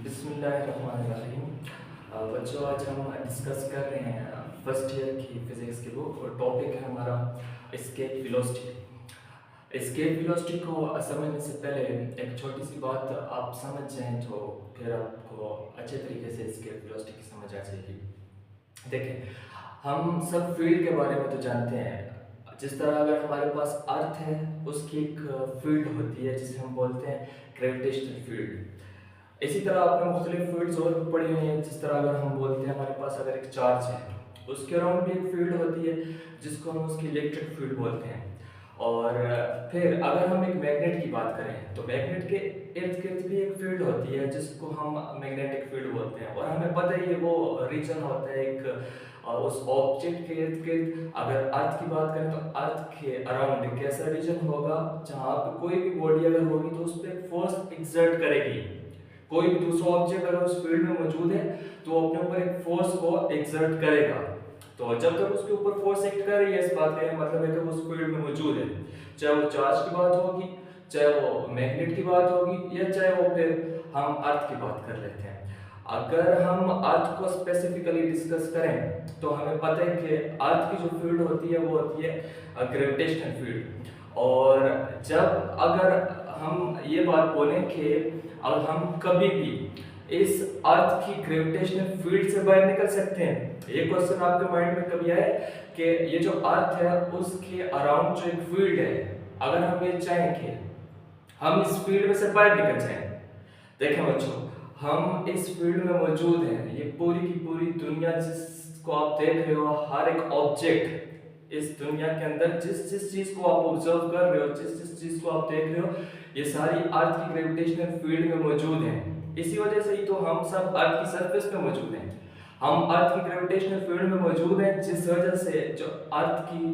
बिस्मिल्लाहिर्रहमानिर्रहीम। बच्चों, आज हम डिस्कस कर रहे हैं फर्स्ट ईयर की फिज़िक्स की बुक और टॉपिक है हमारा एस्केप वेलोसिटी। एस्केप वेलोसिटी को समझने से पहले एक छोटी सी बात आप समझ जाएं तो फिर आपको अच्छे तरीके से एस्केप वेलोसिटी की समझ आ जाएगी। देखें, हम सब फील्ड के बारे में तो जानते हैं। जिस तरह अगर हमारे पास अर्थ है, उसकी एक फील्ड होती है जिसे हम बोलते हैं ग्रेविटेशनल फील्ड। इसी तरह आपने मुख्तलिफ फील्ड्स और भी पढ़ी हुई हैं। जिस तरह अगर हम बोलते हैं हमारे पास अगर एक चार्ज है, उसके अराउंड भी एक फील्ड होती है जिसको हम उसकी इलेक्ट्रिक फील्ड बोलते हैं। और फिर अगर हम एक मैग्नेट की बात करें तो मैग्नेट के इर्द गिर्द भी एक फील्ड होती है जिसको हम मैग्नेटिक फील्ड बोलते हैं। और हमें पता ही है वो रीजन होता है एक उस ऑब्जेक्ट के इर्द गिर्द। अगर अर्थ की बात करें तो अर्थ के अराउंड एक ऐसा रीजन होगा जहाँ पे कोई भी बॉडी अगर होगी तो उस पर फोर्स एक्सर्ट करेगी। कोई भी दूसरा ऑब्जेक्ट अगर उस फील्ड में मौजूद है तो वो अपने ऊपर एक फोर्स को एक्सर्ट करेगा। तो जब तक उसके ऊपर फोर्स एक्ट कर रही है, इस बात का मतलब है कि वो उस फील्ड में मौजूद है। चाहे वो चार्ज की बात होगी, चाहे वो मैग्नेट की बात होगी, या चाहे वो फिर हम अर्थ की बात कर लेते हैं। अगर हम अर्थ को स्पेसिफिकली डिस्कस करें तो हमें पता है कि अर्थ की जो फील्ड होती है वो होती है ग्रेविटेशनल फील्ड। और जब अगर हम ये बात बोलें कि अगर हम कभी भी इस अर्थ की ग्रेविटेशनल फील्ड से बाहर निकल सकते हैं, ये क्वेश्चन आपके माइंड में कभी आए कि ये जो अर्थ है उसके अराउंड जो एक फील्ड है, अगर हम ये चाहें कि हम इस फील्ड में से बाहर निकल जाएं। देखें बच्चों, हम इस फील्ड में मौजूद हैं। ये पूरी की पूरी दुनिया जिसको आप देख रहे हो, हर एक ऑब्जेक्ट इस दुनिया के अंदर जिस जिस चीज को आप ऑब्जर्व कर रहे हो, जिस जिस चीज को आप देख रहे हो, ये सारी अर्थ की ग्रेविटेशनल फील्ड में मौजूद हैं। इसी वजह से ही तो हम सब अर्थ की सरफेस पे मौजूद हैं। हम अर्थ की ग्रेविटेशनल फील्ड में मौजूद हैं, जिस वजह से जो अर्थ की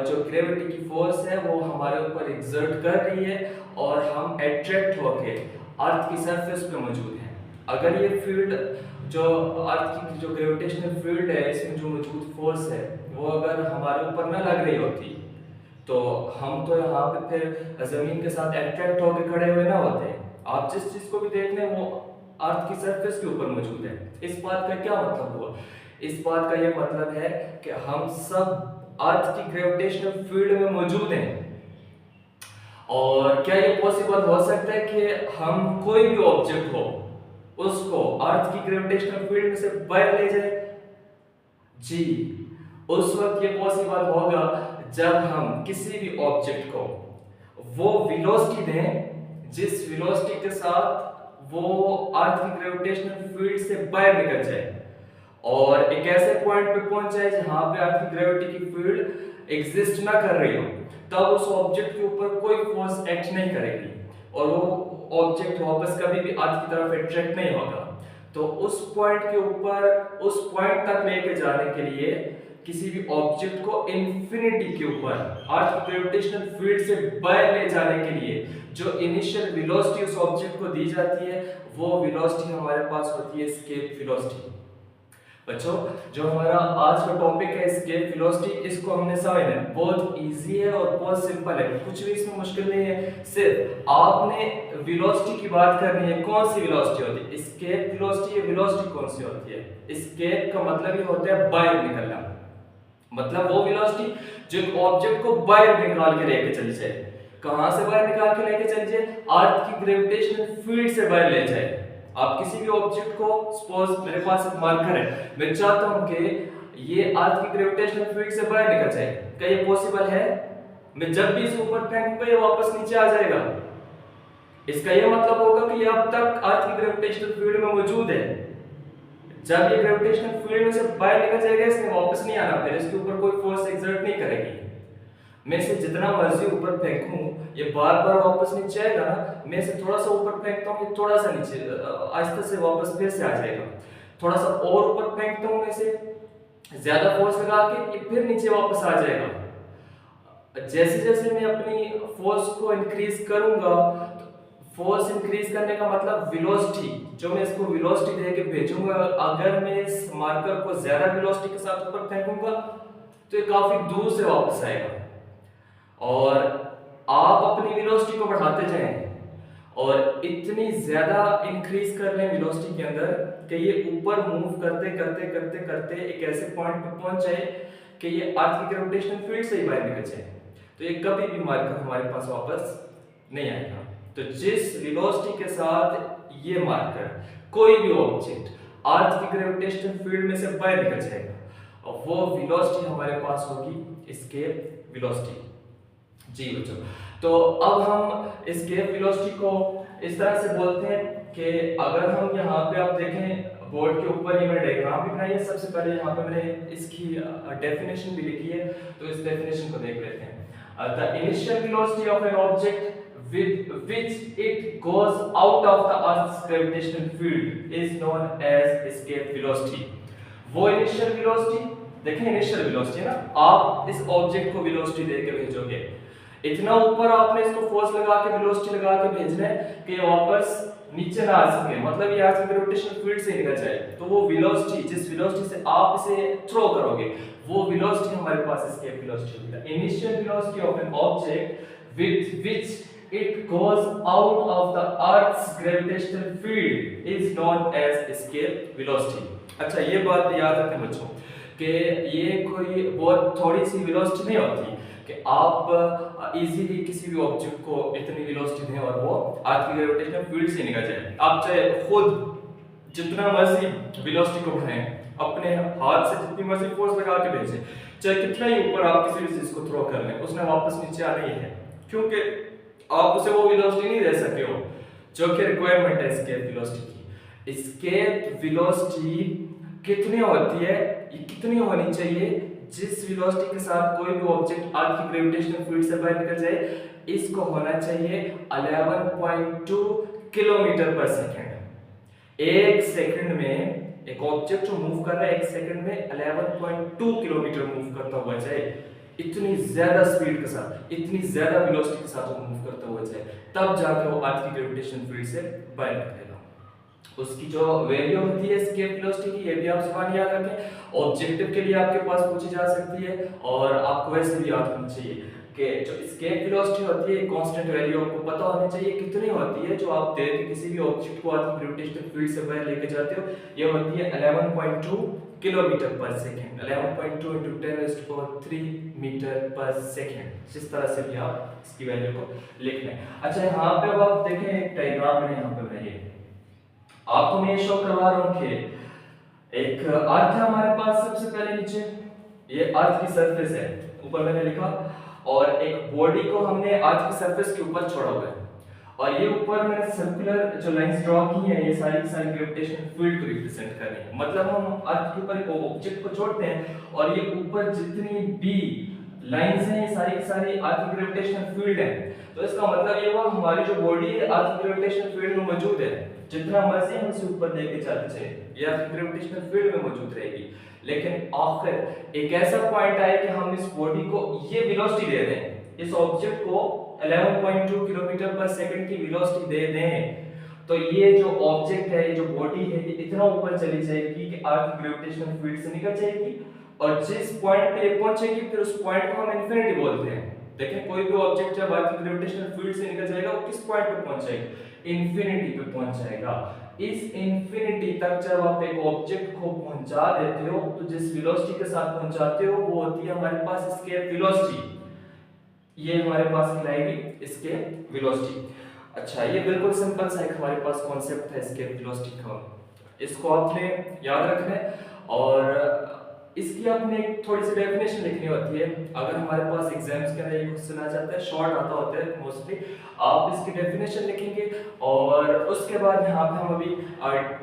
जो ग्रेविटी की फोर्स है वो हमारे ऊपर एक्सर्ट कर रही है और हम अट्रैक्ट होके अर्थ की सरफेस पे मौजूद हैं। अगर ये फील्ड जो अर्थ की जो ग्रेविटेशनल फील्ड है, इसमें जो मौजूद फोर्स है, वो अगर हमारे ऊपर न लग रही होती तो हम तो यहाँ पे फिर जमीन के साथ अट्रैक्ट होकर खड़े हुए ना होते। आप जिस चीज को भी देख लें वो अर्थ की सरफेस के ऊपर मौजूद है। इस बात का क्या मतलब हुआ? इस बात का ये मतलब है कि हम सब अर्थ की ग्रेविटेशनल फील्ड में मौजूद हैं। और क्या ये पॉसिबल हो सकता है कि हम कोई भी ऑब्जेक्ट हो उसको अर्थ की ग्रेविटेशनल फील्ड में से बाहर ले जाए? जी, उस वक्त ये पॉसिबल होगा जब हम किसी भी ऑब्जेक्ट को वो वेलोसिटी दें जिस वेलोसिटी के साथ वो अर्थ की ग्रेविटेशनल फील्ड से बाहर निकल जाए और एक ऐसे पॉइंट पे पहुंच जाए जहां पे अर्थ की ग्रेविटी की फील्ड एग्जिस्ट ना कर रही हो। तब उस ऑब्जेक्ट के ऊपर कोई फोर्स एक्ट नहीं करेगी और वो ऑब्जेक्ट वापस कभी भी अर्थ की तरफ अट्रैक्ट नहीं होगा। तो उस पॉइंट के ऊपर, उस पॉइंट तक लेके जाने के लिए किसी भी ऑब्जेक्ट को इंफिनिटी के ऊपर अर्थ की ग्रेविटेशनल फील्ड से बाहर ले जाने के लिए जो इनिशियल वेलोसिटी उस ऑब्जेक्ट को दी जाती है, वो वेलोसिटी हमारे पास होती है एस्केप वेलोसिटी। बच्चों, जो हमारा आज का टॉपिक है एस्केप वेलोसिटी, इसको हमने समझना है। बहुत इजी है और बहुत सिंपल है, कुछ भी इसमें मुश्किल नहीं है। सिर्फ आपने वेलोसिटी की बात करनी है। कौन सी वेलोसिटी होती है? Escape velocity. ये वेलोसिटी कौन सी होती है? एस्केप का मतलब ये होता है बाहर निकलना। मतलब वो वेलोसिटी जो ऑब्जेक्ट को बाहर निकाल के लेके चली जाए। कहां से बाहर निकाल के लेके चली जाए? अर्थ की ग्रेविटेशनल फील्ड से बाहर ले जाए। आप किसी भी ऑब्जेक्ट को, सपोज मेरे पास एक मार्कर है, मैं चाहता हूं कि ये अर्थ की ग्रेविटेशनल फील्ड से बाहर निकल जाए। क्या ये पॉसिबल है? मैं जब भी इसे ऊपर फेंकूंगा ये वापस नीचे आ जाएगा। इसका ये मतलब होगा कि ये अब तक अर्थ की ग्रेविटेशनल फील्ड में मौजूद है। जब ये ग्रेविटेशनल फील्ड में से बाहर निकल जाएगा, इसने वापस नहीं आना, फिर इसके ऊपर कोई फोर्स एक्सर्ट नहीं करेगी। मैं इसे जितना मर्जी ऊपर फेंकूं ये बार बार वापस नीचे आएगा ना। मैं इसे थोड़ा सा ऊपर फेंकता हूं, ये थोड़ा सा नीचे आहिस्ता से वापस फिर से आ जाएगा। थोड़ा सा और ऊपर फेंकता हूं मैं इसे ज्यादा फोर्स लगा के, ये फिर नीचे वापस आ जाएगा। जैसे जैसे मैं अपनी फोर्स को इंक्रीज करूंगा, फोर्स इंक्रीज करने का मतलब वेलोसिटी, जो मैं इसको वेलोसिटी दे के भेजूंगा, अगर मैं इस मार्कर को ज्यादा वेलोसिटी के साथ ऊपर फेंकूंगा तो ये काफी दूर से वापस आएगा। और आप अपनी वेलोसिटी को बढ़ाते जाएं और इतनी ज्यादा इंक्रीज कर लें वेलोसिटी के अंदर कि ये ऊपर मूव करते करते करते करते एक ऐसे पॉइंट पे पहुंच जाए कि ये अर्थ की ग्रेविटेशनल फील्ड से ही बाहर निकल जाए, तो ये कभी भी मार्कर हमारे पास वापस नहीं आएगा। तो जिस वेलोसिटी के साथ ये मार्कर कोई भी ऑब्जेक्ट अर्थ की ग्रेविटेशनल फील्ड में से बाहर निकल जाएगा और वो वेलोसिटी हमारे पास होगी एस्केप वेलोसिटी। जी बच्चों, तो अब हम एस्केप वेलोसिटी को इस तरह से बोलते हैं कि अगर हम यहाँ पे आप देखें बोर्ड के ऊपर ये मैंने डायग्राम भी बनाई है, सबसे पहले यहाँ पे मैंने इसकी डेफिनेशन भी लिखी है, तो इस डेफिनेशन को देख लेते हैं। The initial velocity of an object with which it goes out of the earth's gravitational field is known as escape velocity। वो इनिशियल वेलोसिटी देखें, इनिशियल वेलोसिटी है ना, आप इस ऑब्जेक्ट को वेलोसिटी देके भेजोगे, इतना ऊपर आपने इसको फोर्स लगा के वेलोसिटी लगा के भेजना है कि ये वापस नीचे ना आ सके, मतलब ये अर्थ की ग्रेविटेशनल फील्ड से निकल जाए। तो वो वेलोसिटी जिस वेलोसिटी से आप इसे थ्रो करोगे वो वेलोसिटी हमारे पास एस्केप वेलोसिटी होगी। The initial velocity of an object with which it goes out of the earth's gravitational field is known as escape velocity। अच्छा, ये बात याद रखें बच्चों कि ये कोई बहुत थोड़ी सी वेलोसिटी नहीं होती कि आप इजीली किसी भी ऑब्जेक्ट को इतनी वेलोसिटी दें और वो अर्थ की ग्रेविटेशनल फील्ड से निकल जाए। आप चाहे खुद जितना मर्जी वेलोसिटी को बढ़ाएं, अपने हाथ से जितनी मर्जी फोर्स लगा के भेजें, चाहे कितना ही ऊपर आप किसी भी चीज को थ्रो कर लें, उसने वापस नीचे आना ही है, क्योंकि आप उसे वो वेलोसिटी नहीं दे सकते हो जो कि रिक्वायरमेंट है एस्केप वेलोसिटी की। एस्केप वेलोसिटी कितनी होती है, ये कितनी होनी चाहिए जिस वेलोसिटी के साथ कोई भी ऑब्जेक्ट अर्थ की ग्रेविटेशनल फील्ड से बाहर निकल जाए, इसको होना चाहिए 11.2 किलोमीटर पर सेकंड। एक सेकंड में एक ऑब्जेक्ट जो मूव कर रहा है, एक सेकंड में 11.2 किलोमीटर मूव करता हुआ जाए, इतनी ज्यादा स्पीड के साथ, इतनी ज्यादा वेलोसिटी के साथ वो मूव करता हुआ जाए, तब जाके वो अर्थ की ग्रेविटेशनल फील्ड से बाहर निकलेगा। उसकी जो वैल्यू होती है एस्केप वेलोसिटी की, ये भी आप जुबान याद रखें, ऑब्जेक्टिव के लिए आपके पास पूछी जा सकती है और आपको वैसे भी याद होनी चाहिए कि जो एस्केप वेलोसिटी होती है कांस्टेंट वैल्यू आपको पता होनी चाहिए कितनी होती है, जो आप दे के किसी भी ऑब्जेक्ट को अर्थ की ग्रेविटेशनल फील्ड से बाहर लेके जाते हो, ये होती है 11.2 किलोमीटर पर सेकंड। 11.2 × 10⁻³ मीटर पर सेकंड। जिस तरह से भी आप इसकी वैल्यू को लिख लें। अच्छा, यहाँ पे अब आप देखें एक डायग्राम मैंने यहाँ पे बनाई है, आपको मैं शो करवा रहा हूँ कि एक अर्थ है हमारे पास, सबसे पहले नीचे ये अर्थ की सरफेस है, ऊपर मैंने लिखा, और एक बॉडी को हमने अर्थ की सरफेस के ऊपर छोड़ा हुआ है, और ये ऊपर मैंने सर्कुलर जो लाइंस ड्रॉ की हैं, ये सारी की सारी ग्रेविटेशनल फील्ड को रिप्रेजेंट कर रही है। मतलब हम अर्थ के ऊपर एक ऑब्जेक्ट को छोड़ते हैं और ये ऊपर जितनी भी लाइंस हैं, ये सारी की सारी अर्थ की ग्रेविटेशनल फील्ड है। तो इसका मतलब ये हुआ हमारी जो बॉडी है अर्थ की ग्रेविटेशनल फील्ड में मौजूद है, जितना मर्जी हम इसे ऊपर लेके चलते जाए ये अर्थ की ग्रेविटेशनल फील्ड में मौजूद रहेगी। लेकिन आखिर एक ऐसा पॉइंट आए कि हम इस बॉडी को ये वेलोसिटी दे दें, इस ऑब्जेक्ट को 11.2 किलोमीटर पर सेकंड की वेलोसिटी दे दें, तो ये जो ऑब्जेक्ट है, ये जो बॉडी है, ये इतना ऊपर चली जाएगी कि अर्थ की ग्रेविटेशनल फील्ड से निकल जाएगी, और जिस पॉइंट पे ये पहुंचेगी फिर उस पॉइंट को हम इन्फिनिटी बोलते हैं। देखें, कोई भी ऑब्जेक्ट जब अर्थ की ग्रेविटेशनल फील्ड से निकल जाएगा वो किस पॉइंट पे पहुंच जाएगा, इन्फिनिटी पे पहुंच जाएगा। इस इन्फिनिटी तक जब आप एक ऑब्जेक्ट को पहुंचा देते हो, तो जिस वेलोसिटी के साथ पहुंचाते हो वो होती है हमारे पास एस्केप वेलोसिटी। ये हमारे पास कहलाएगी एस्केप वेलोसिटी। अच्छा, ये बिल्कुल सिंपल सा एक हमारे पास कॉन्सेप्ट है एस्केप वेलोसिटी का, इसको आपने याद रखना है और इसकी आपने थोड़ी सी डेफिनेशन लिखनी होती है। अगर हमारे पास एग्जाम्स के अंदर ये क्वेश्चन आ जाता है, शॉर्ट आता होता है मोस्टली, आप इसकी डेफिनेशन लिखेंगे और उसके बाद यहाँ पे हम अभी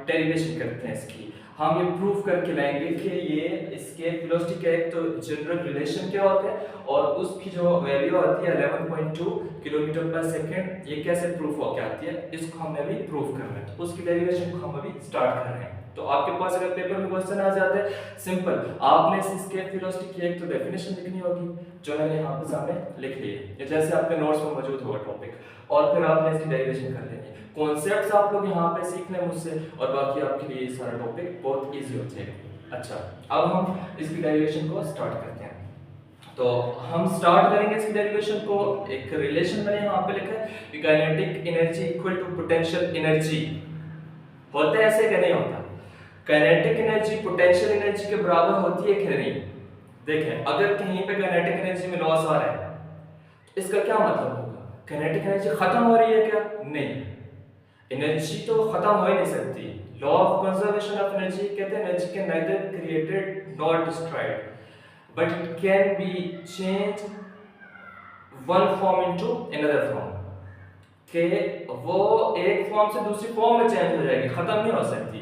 डेरिवेशन करते हैं इसकी, हम ये प्रूव करके लाएंगे कि ये एस्केप वेलोसिटी का एक तो जनरल रिलेशन क्या होता है और उसकी जो वैल्यू आती है 11.2 किलोमीटर पर सेकंड, ये कैसे प्रूफ होकर आती है, इसको हमने अभी प्रूव करना है। तो उसकी डेरिवेशन को हम अभी स्टार्ट कर रहे हैं। तो आपके पास अगर पेपर में क्वेश्चन आ जाता है सिंपल, आपने इस एस्केप वेलोसिटी की एक तो डेफिनेशन लिखनी होगी जो मैंने यहाँ पे सामने लिख ली है, जैसे आपके नोट्स में मौजूद होगा टॉपिक, और फिर आपने इसकी डेरिवेशन कर लेनी है। कॉन्सेप्ट्स आप लोग यहाँ पे सीख लें मुझसे और बाकी आपके लिए सारा टॉपिक बहुत इजी हो जाएगा। अच्छा, अब हम इसकी डेरिवेशन को स्टार्ट करते हैं। तो हम स्टार्ट करेंगे इसकी डेरिवेशन को। एक रिलेशन मैंने यहाँ पे लिखा है कि kinetic energy equal to potential energy. होता है ऐसे कि नहीं होता? काइनेटिक एनर्जी पोटेंशियल एनर्जी के बराबर होती है कि नहीं? देखें, अगर कहीं पे काइनेटिक एनर्जी में लॉस आ रहा है तो इसका क्या मतलब होगा? काइनेटिक एनर्जी खत्म हो रही है क्या? नहीं, एनर्जी तो खत्म हो ही नहीं सकती। Law of conservation of energy कहते हैं energy can neither created not destroyed but it can be changed one form into another form, के वो एक फॉर्म से दूसरी फॉर्म में चेंज हो जाएगी, खत्म नहीं हो सकती।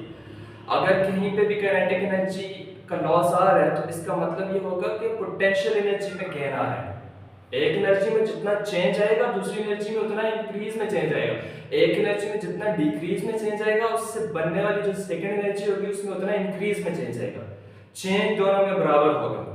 अगर कहीं पे भी काइनेटिक एनर्जी का लॉस आ रहा है तो इसका मतलब ये होगा कि पोटेंशियल एनर्जी में गेन आ रहा है। एक एनर्जी में जितना चेंज आएगा दूसरी एनर्जी में उतना इंक्रीज में चेंज आएगा, एक एनर्जी में जितना डिक्रीज में चेंज आएगा उससे बनने वाली जो सेकेंड एनर्जी होगी उसमें उतना इंक्रीज में चेंज आएगा। चेंज दोनों में बराबर होगा।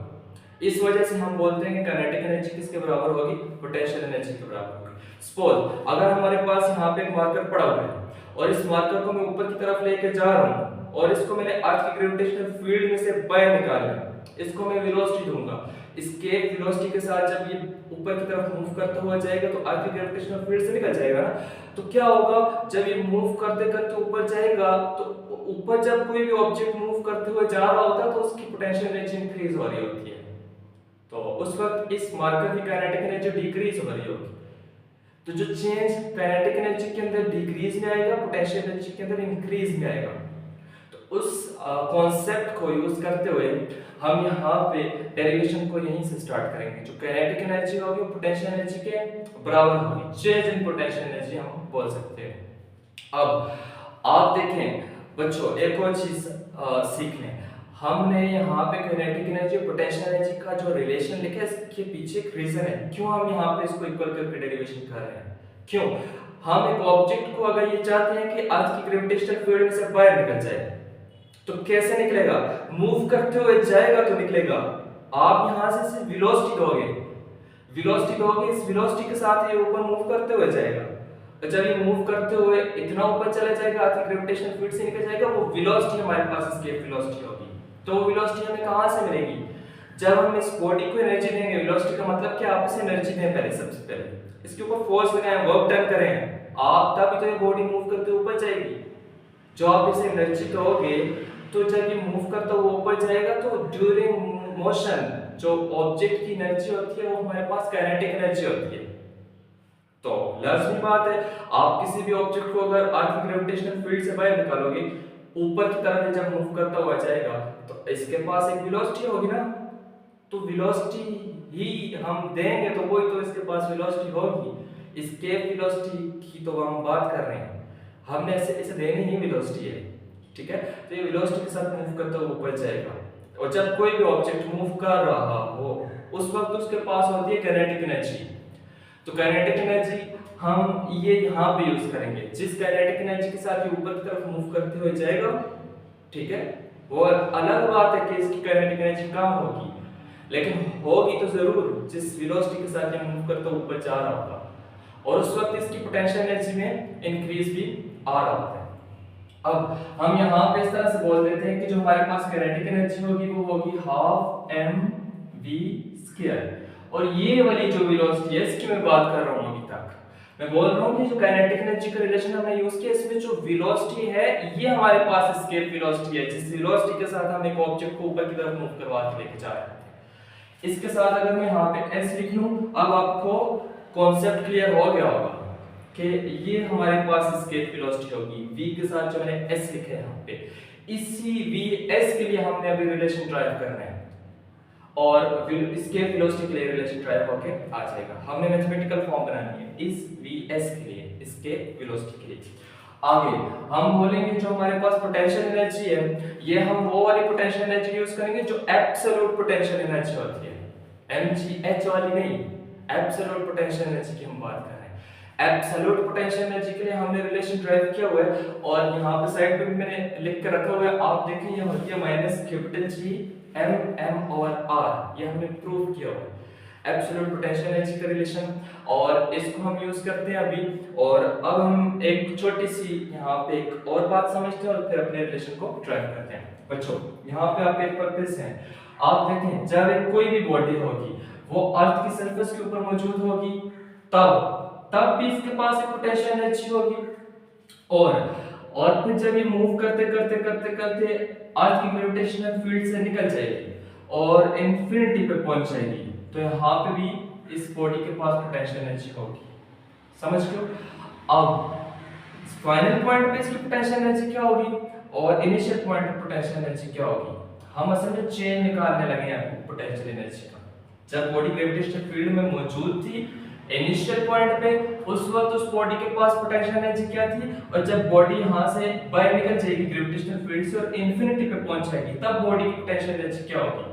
इस वजह से हम बोलते हैं कि काइनेटिक एनर्जी किसके बराबर होगी? पोटेंशियल एनर्जी के बराबर होगी। सपोज अगर हमारे पास यहाँ पे एक मार्कर पड़ा हुआ है और इस मार्कर को मैं ऊपर की तरफ लेके जा रहा हूँ और इसको मैंने अर्थ की ग्रेविटेशनल फील्ड में से बाहर निकाला, इसको मैं वेलोसिटी दूंगा। इसके वेलोसिटी के साथ जब ये ऊपर की तरफ मूव करता हुआ जाएगा तो अर्थ की ग्रेविटेशनल फील्ड से निकल जाएगा ना। तो क्या होगा, जब ये मूव करते करते ऊपर जाएगा तो ऊपर जब कोई भी ऑब्जेक्ट मूव करते हुए जा रहा होता है तो उसकी पोटेंशियल एनर्जी इंक्रीज हो रही होती है। तो उस वक्त इस मार्कर की काइनेटिक एनर्जी डिक्रीज हो रही होगी। तो जो चेंज काइनेटिक एनर्जी के अंदर डिक्रीज में आएगा पोटेंशियल एनर्जी के अंदर इंक्रीज में आएगा। तो उस कॉन्सेप्ट को यूज करते हुए हम यहाँ पे डेरिवेशन को यहीं से स्टार्ट करेंगे। जो काइनेटिक एनर्जी होगी वो पोटेंशियल एनर्जी के बराबर होगी, चेंज इन पोटेंशियल एनर्जी हम बोल सकते हैं। अब आप देखें बच्चों, एक और चीज सीख लें। हमने यहाँ पे काइनेटिक एनर्जी और पोटेंशियल एनर्जी का जो रिलेशन लिखा है इसके पीछे एक रीजन है क्यों हम यहाँ पे इसको इक्वल करके डेरिवेशन कर रहे हैं। क्यों? हम एक ऑब्जेक्ट को अगर ये चाहते हैं कि अर्थ की ग्रेविटेशनल फील्ड में से बाहर निकल जाए तो कैसे निकलेगा? मूव करते हुए जाएगा तो निकलेगा। आप यहाँ से सिर्फ वेलोसिटी दोगे, इस वेलोसिटी के साथ ये ऊपर मूव करते हुए जाएगा। तो जब ये मूव करते हुए इतना ऊपर चला जाएगा अर्थ की ग्रेविटेशनल फील्ड से निकल जाएगा, वो वेलोसिटी हमारे पास एस्केप वेलोसिटी होगी। तो वो वेलोसिटी हमें कहाँ से मिलेगी? जब हम इस बॉडी को एनर्जी देंगे। वेलोसिटी का मतलब क्या? आप इसे एनर्जी दें पहले, सबसे पहले इसके ऊपर फोर्स लगाएं, वर्क डन करें आप, तभी तो ये बॉडी मूव करते हुए ऊपर जाएगी। जो आप इसे एनर्जी दोगे तो जब ये मूव करता हुआ ऊपर जाएगा तो ड्यूरिंग मोशन जो ऑब्जेक्ट की एनर्जी होती है वो हमारे पास काइनेटिक एनर्जी होती है। तो लाजमी बात है, आप किसी भी ऑब्जेक्ट को अगर अर्थ की ग्रेविटेशनल फील्ड से बाहर निकालोगे ऊपर की तरफ जब मूव करता हुआ जाएगा तो इसके पास एक वेलोसिटी होगी ना। तो वेलोसिटी ही हम देंगे तो वही तो इसके पास वेलोसिटी होगी। एस्केप वेलोसिटी की तो हम बात कर रहे हैं, हमने इसे देनी ही वेलोसिटी है, ठीक है। तो ये वेलोसिटी के साथ मूव करता हुआ ऊपर जाएगा और जब कोई भी ऑब्जेक्ट मूव कर रहा हो उस वक्त उसके पास होती है काइनेटिक एनर्जी। तो काइनेटिक एनर्जी हम ये यहाँ पे यूज करेंगे। जिस काइनेटिक एनर्जी के साथ ये ऊपर की तरफ मूव करते हुए जाएगा, ठीक है, वो अलग बात है कि इसकी काइनेटिक एनर्जी कम होगी, लेकिन होगी तो जरूर जिस वेलोसिटी के साथ ये मूव करता हुआ ऊपर जा रहा होगा। और उस वक्त इसकी पोटेंशियल एनर्जी में इंक्रीज भी आ रहा होता है। अब हम यहाँ पे इस तरह से बोल देते हैं कि जो हमारे पास काइनेटिक एनर्जी होगी वो होगी हाफ mv²। और ये वाली जो वेलोसिटी है इसकी मैं बात कर रहा हूँ अभी तक। मैं बोल रहा हूँ कि जो काइनेटिक एनर्जी का रिलेशन हमने यूज किया इसमें जो वेलोसिटी है ये हमारे पास एस्केप वेलोसिटी है, जिस वेलोसिटी के साथ हम एक ऑब्जेक्ट को ऊपर की तरफ मूव करवा के लेके जा रहे थे। इसके साथ अगर मैं यहाँ पे s लिख लूं, अब आपको कॉन्सेप्ट क्लियर हो गया होगा कि ये हमारे पास एस्केप वेलोसिटी होगी। v के साथ जो मैंने s लिखा है यहाँ पे, इसी vs के लिए हमने अभी रिलेशन ड्राइव करना है और एस्केप वेलोसिटी के लिए रिलेशन ड्राइव होके आ जाएगा। हमने मैथमेटिकल फॉर्म बनानी है इस vs के लिए, एस्केप वेलोसिटी के लिए। आगे हम बोलेंगे जो हमारे पास पोटेंशियल एनर्जी है ये हम वो वाली पोटेंशियल एनर्जी यूज करेंगे जो एब्सोल्यूट पोटेंशियल एनर्जी होती है, mgh वाली नहीं, एब्सोल्यूट पोटेंशियल एनर्जी की हम बात कर रहे हैं। एब्सोल्यूट पोटेंशियल एनर्जी के लिए हमने रिलेशन ड्राइव किया हुआ है और यहाँ पे साइड पे भी मैंने लिख के रखा हुआ है, आप देखें ये होती है -G m/r, ये हमने प्रूव किया हुआ है एब्सोल्यूट पोटेंशियल एनर्जी का रिलेशन, और इसको हम यूज करते हैं अभी। और अब हम एक छोटी सी यहाँ पे एक और बात समझते हैं और फिर अपने रिलेशन को ड्राइव करते हैं। बच्चों यहाँ पे आप पेपर पे से हैं, आप देखें जब एक कोई भी बॉडी होगी वो अर्थ की सरफेस के ऊपर मौजूद होगी, तब तब भी इसके पास एक पोटेंशियल एनर्जी होगी। और फिर जब ये मूव करते करते करते करते अर्थ की ग्रेविटेशनल फील्ड से निकल जाएगी और इंफिनिटी पे पहुंच जाएगी, तो यहाँ पे भी इस बॉडी के पास पोटेंशियल एनर्जी होगी। समझ गए? अब फाइनल पॉइंट पे इसकी पोटेंशियल एनर्जी क्या होगी और इनिशियल पॉइंट पे पोटेंशियल एनर्जी क्या होगी? हम असल में चेन निकालने लगे हैं पोटेंशियल एनर्जी का। जब बॉडी ग्रेविटेशनल फील्ड में मौजूद थी इनिशियल पॉइंट पे, उस वक्त उस बॉडी के पास पोटेंशियल एनर्जी क्या थी, और जब बॉडी यहां से बाहर निकल जाएगी ग्रेविटेशनल फील्ड से और इंफिनिटी पे पहुंच जाएगी, तब बॉडी की पोटेंशियल एनर्जी क्या होगी?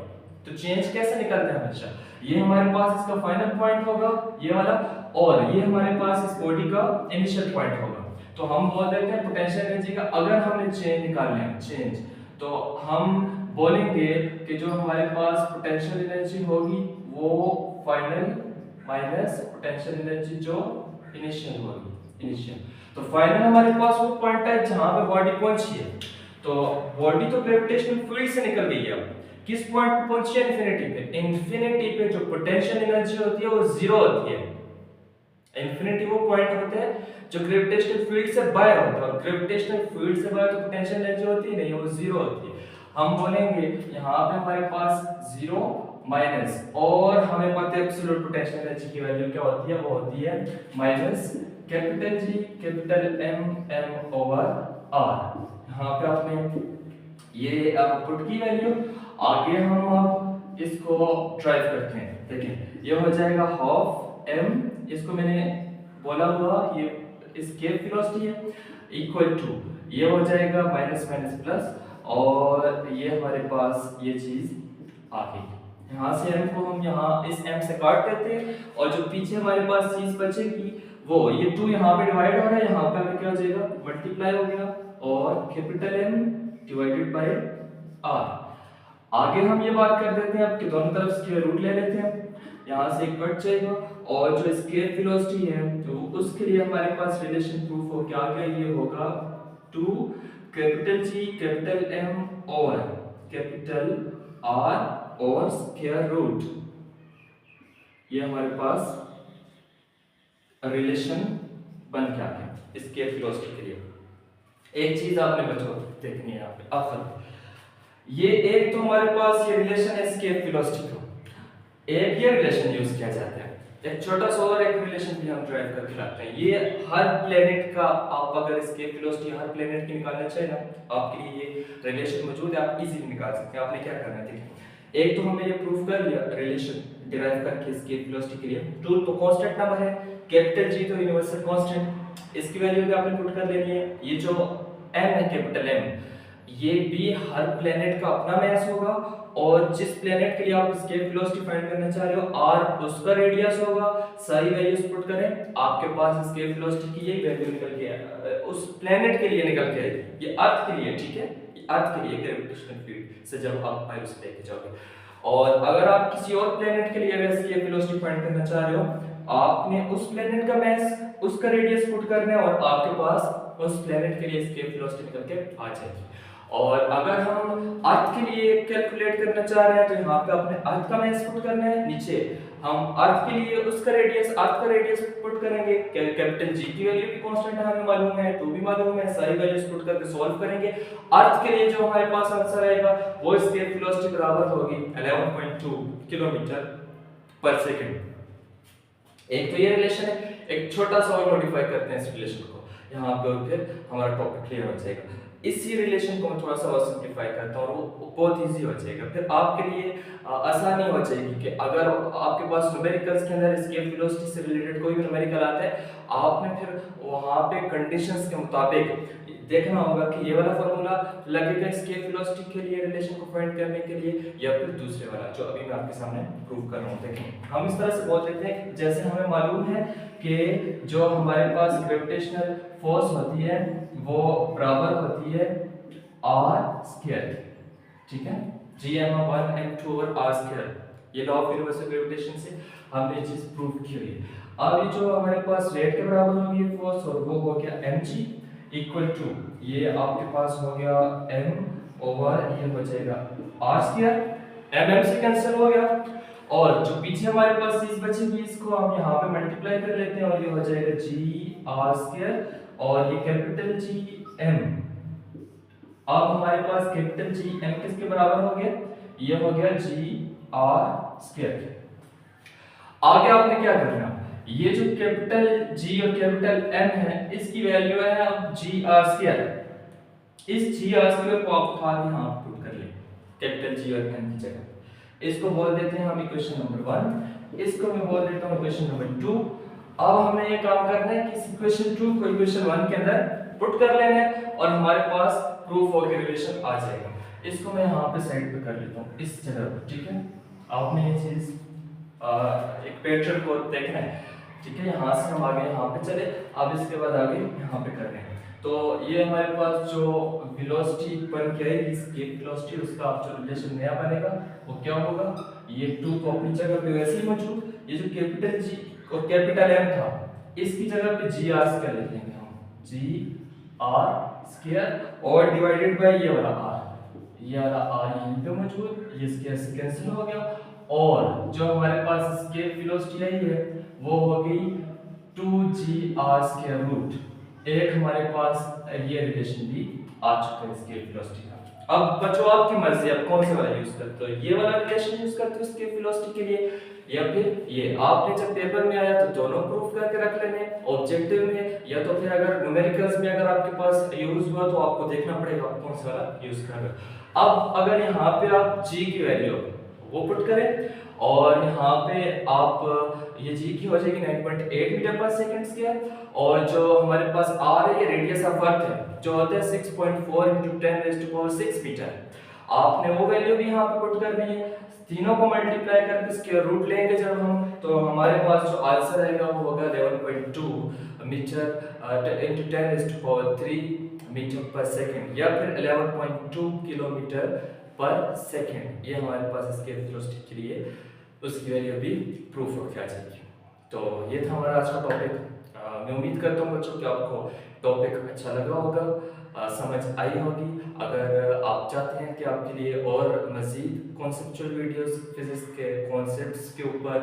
तो चेंज कैसे निकलता है हमेशा? ये हमारे पास इसका फाइनल पॉइंट होगा ये वाला, और ये हमारे पास इस बॉडी का इनिशियल पॉइंट होगा। तो हम बोल देते हैं पोटेंशियल एनर्जी का अगर हमने चेंज निकालना है चेंज, तो हम बोलेंगे कि जो हमारे पास पोटेंशियल एनर्जी होगी वो फाइनल माइनस पोटेंशियल एनर्जी जो इनिशियल होगी इनिशियल। तो फाइनल हमारे पास वो पॉइंट है जहां पे बॉडी पहुंची है। तो बॉडी तो ग्रेविटेशनल फील्ड से निकल गई है, किस पॉइंट पे पहुंची है? इंफिनिटी पे। इंफिनिटी पे जो पोटेंशियल एनर्जी होती है वो जीरो होती है। इंफिनिटी वो पॉइंट होते हैं जो ग्रेविटेशनल फील्ड से बाहर होता है, और ग्रेविटेशनल फील्ड से बाहर तो पोटेंशियल एनर्जी होती है नहीं, वो जीरो होती है। हम बोलेंगे यहाँ पे हमारे पास जीरो माइनस, और हमें पता है एब्सोल्यूट पोटेंशियल एनर्जी की वैल्यू क्या होती है? वो होती है minus capital G capital M over R. यहाँ पे आपने ये पुट की वैल्यू, आगे हम अब इसको ड्राइव करते हैं। देखिए ये हो जाएगा हाफ एम, इसको मैंने बोला हुआ ये एस्केप वेलोसिटी है, इक्वल टू ये हो जाएगा माइनस माइनस प्लस, और ये हमारे पास ये चीज आ गई। यहाँ से m को हम यहाँ इस m से काट देते हैं, और जो पीछे हमारे पास चीज बचेगी वो ये 2 यहाँ पे डिवाइड हो रहा है, यहाँ पे हमें क्या हो जाएगा? मल्टीप्लाई हो गया, और capital M divided by R। आगे हम ये बात कर देते हैं अब कि दोनों तरफ स्क्वायर रूट ले लेते हैं, यहाँ से एक कट जाएगा, और जो स्केप वेलोसिटी है तो उसके लिए हमारे पास रिलेशन प्रूफ हो क्या आ गया? ये होगा 2 कैपिटल G कैपिटल M और कैपिटल R और स्क्वायर रूट। ये हमारे पास रिलेशन बन के आ गया स्केप वेलोसिटी के लिए। एक चीज आपने बच्चों देखनी है यहाँ पे, अब ये एक तो हमारे पास ये रिलेशन है स्केप वेलोसिटी का, एक ये रिलेशन यूज किया जाता है, एक छोटा सा और एक रिलेशन भी हम ड्राइव करके लाते हैं। ये हर प्लेनेट का, आप अगर स्केप वेलोसिटी हर प्लेनेट की निकालना चाहिए ना, आपके लिए ये रिलेशन मौजूद है, आप इजीली निकाल सकते हैं। आपने क्या करना है? देखिए एक तो हमने ये प्रूफ कर लिया रिलेशन डिराइव करके स्केप वेलोसिटी के लिए। 2 तो कांस्टेंट नंबर है, कैपिटल G तो यूनिवर्सल कांस्टेंट, इसकी वैल्यू भी आपने पुट कर लेनी है। ये जो m है कैपिटल M, ये भी हर प्लेनेट का अपना मास होगा, और जिस प्लेनेट के लिए आप स्केप वेलोसिटी फाइंड करना चाह रहे हो r उसका रेडियस होगा। सारी वैल्यूज पुट करें, आपके पास स्केप वेलोसिटी की यही वैल्यू निकल के आएगी, उस प्लेनेट के लिए निकल के आएगी। ये अर्थ के लिए, ठीक है, ये अर्थ के लिए ग्रेविटेशनल फील्ड से जब आप वायु से लेके जाओगे। और अगर आप किसी और प्लेनेट के लिए अगर स्केप वेलोसिटी फाइंड करना चाह रहे हो, आपने उस प्लेनेट का मास उसका रेडियस पुट करना है, और आपके पास उस प्लेनेट के लिए स्केप वेलोसिटी निकल के आ जाएगी। और अगर हम अर्थ के लिए कैलकुलेट करना चाह रहे हैं तो यहाँ पे अपने अर्थ का मास पुट करना है, नीचे हम अर्थ के लिए उसका रेडियस अर्थ का रेडियस पुट करेंगे। कैपिटल G की वैल्यू भी कांस्टेंट है, हमें मालूम है, 2 भी मालूम है, सारी वैल्यूज पुट करके सॉल्व करेंगे। अर्थ के लिए जो हमारे पास आंसर आएगा वो स्केप वेलोसिटी बराबर होगी 11.2 किलोमीटर पर सेकंड। एक तो ये रिलेशन है, एक छोटा सा और मॉडिफाई करते हैं इस रिलेशन को यहाँ पे, और फिर हमारा टॉपिक क्लियर हो जाएगा। इसी रिलेशन को मैं थोड़ा सा और सिंप्लीफाई करता हूँ, वो बहुत इजी हो जाएगा, फिर आपके लिए आसानी हो जाएगी कि अगर आपके पास न्यूमेरिकल्स के अंदर स्केप वेलोसिटी से रिलेटेड कोई भी न्यूमेरिकल आता है, आपने फिर वहाँ पे कंडीशंस के मुताबिक देखना होगा कि ये वाला फार्मूला लगेगा स्केप वेलोसिटी के लिए रिलेशन को फाइंड करने के लिए, या फिर दूसरे वाला जो अभी मैं आपके सामने प्रूव कर रहा हूँ। देखें हम इस तरह से बोल देते हैं, जैसे हमें मालूम है कि जो हमारे पास ग्रेविटेशनल फोर्स होती है वो बराबर होती है r स्क्वायर, ठीक है, Gm1 m2/r²। ये लॉ ऑफ यूनिवर्सल ग्रेविटेशन से हमने ये चीज प्रूव की हुई है। अब ये जो हमारे पास रेट के बराबर होगी फोर्स, और वो हो गया mg इक्वल टू ये आपके पास हो गया m ओवर ये हो जाएगा r², mm से कैंसिल हो गया, और जो पीछे हमारे पास चीज बचेगी इसको हम यहाँ पे मल्टीप्लाई कर लेते हैं और ये हो जाएगा जी आर स्क्वायर और ये कैपिटल जी एम। अब हमारे पास कैपिटल जी एम किसके बराबर हो गया, ये हो गया जी आर स्क्वायर। आगे आपने क्या करना, ये जो कैपिटल जी और कैपिटल एम है इसकी वैल्यू है अब जी आर स्क्वायर। इस जी आर स्क्वायर को आप उठा के यहां पुट कर ले कैपिटल जी और एम की जगह। इसको बोल देते हैं हम इक्वेशन नंबर 1, इसको मैं बोल देता हूं इक्वेशन नंबर 2। अब हमें ये काम करना है कि इक्वेशन 2 को इक्वेशन 1 के अंदर पुट कर लेना है और हमारे पास प्रूफ ऑफ रिलेशन आ जाएगा। इसको मैं यहाँ पे साइड पे कर लेता हूँ इस जगह पर, ठीक है। आपने ये चीज एक पैटर्न को देखना है, ठीक है। यहाँ से हम आगे यहाँ पे चले, अब इसके बाद आगे यहाँ पे कर रहे हैं। तो ये हमारे पास जो वेलोसिटी बन के आएगी इसकी वेलोसिटी, उसका जो रिलेशन नया बनेगा वो क्या होगा, ये 2 तो अपनी जगह पे वैसे ही मौजूद, ये जो कैपिटल जी और कैपिटल एम था इसकी जगह पे जी आर स्क्वायर लिख लेंगे हम, जी आर स्क्वायर और डिवाइडेड बाय ये वाला आर, ये वाला आर यहीं पे मौजूद, ये स्क्वायर से कैंसिल हो गया और जो हमारे पास स्केप वेलोसिटी आई है वो हो गई 2gr स्क्वायर रूट। एक हमारे पास ये रिलेशन भी आ चुका है स्केप वेलोसिटी का। अब बच्चों आपकी मर्जी, आप कौन सा वाला यूज करते हो, ये वाला रिलेशन यूज करते हो स्केप वेलोसिटी के लिए या फिर ये। आपने जब पेपर में आया तो दोनों प्रूफ करके रख लेने ऑब्जेक्टिव में, या तो फिर अगर न्यूमेरिकल्स में अगर आपके पास यूज हुआ तो आपको देखना पड़ेगा आप कौन सा वाला यूज कर रहे हो। अब अगर यहाँ पे आप g की वैल्यू वो पुट करें और यहाँ पे आप ये जी की हो जाएगी 9.8 मीटर पर सेकंड स्क्वायर और जो हमारे पास आर है ये रेडियस ऑफ अर्थ है जो होता है 6.4 × 10⁶ मीटर। आपने वो वैल्यू भी यहाँ पे पुट करनी है, तीनों को मल्टीप्लाई करके स्क्वायर रूट लेंगे जब हम, तो हमारे पास जो आंसर आएगा वो होगा 11.2 मीटर × 10⁻³ मीटर पर सेकंड या फिर 11.2 किलोमीटर पर सेकंड। ये हमारे पास इसके वेलोसिटी के लिए उसकी वैल्यू भी प्रूफ होके आ जाएगी। तो ये था हमारा आज का टॉपिक। मैं उम्मीद करता हूँ बच्चों कि आपको टॉपिक अच्छा लगा होगा, समझ आई होगी। अगर आप चाहते हैं कि आपके लिए और मज़ीद कॉन्सेप्चुअल वीडियोस फिजिक्स के कॉन्सेप्ट्स के ऊपर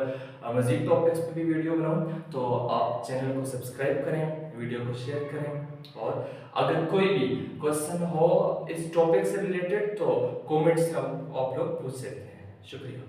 मज़ीद टॉपिक्स पे भी वीडियो बनाऊं तो आप चैनल को सब्सक्राइब करें, वीडियो को शेयर करें और अगर कोई भी क्वेश्चन हो इस टॉपिक से रिलेटेड तो कमेंट्स में आप लोग पूछ सकते हैं। शुक्रिया।